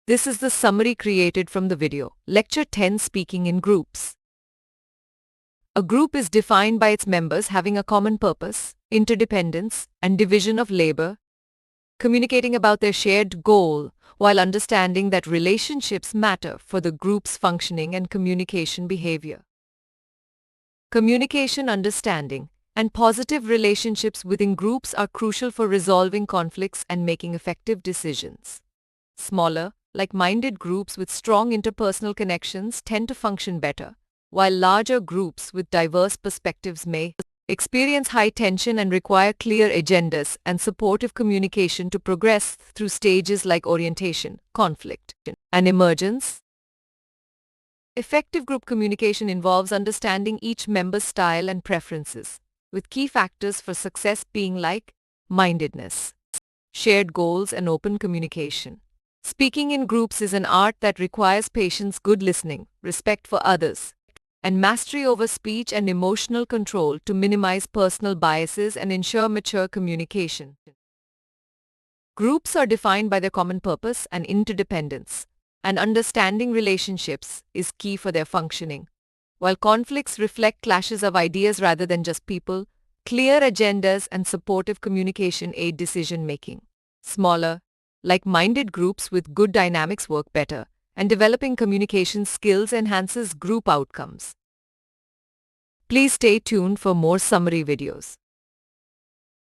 This is the summary created from the video. Lecture 10: Speaking in Groups. A group is defined by its members having a common purpose, interdependence, and division of labor, communicating about their shared goal while understanding that relationships matter for the group's functioning and communication behavior. Communication, understanding, and positive relationships within groups are crucial for resolving conflicts and making effective decisions. Smaller, like-minded groups with strong interpersonal connections tend to function better, while larger groups with diverse perspectives may experience high tension and require clear agendas and supportive communication to progress through stages like orientation, conflict, and emergence. Effective group communication involves understanding each member's style and preferences, with key factors for success being like-mindedness, shared goals, and open communication. Speaking in groups is an art that requires patience, good listening, respect for others, and mastery over speech and emotional control to minimize personal biases and ensure mature communication. Groups are defined by their common purpose and interdependence, and understanding relationships is key for their functioning. While conflicts reflect clashes of ideas rather than just people, clear agendas and supportive communication aid decision-making. Smaller, like-minded groups with good dynamics work better, and developing communication skills enhances group outcomes. Please stay tuned for more summary videos.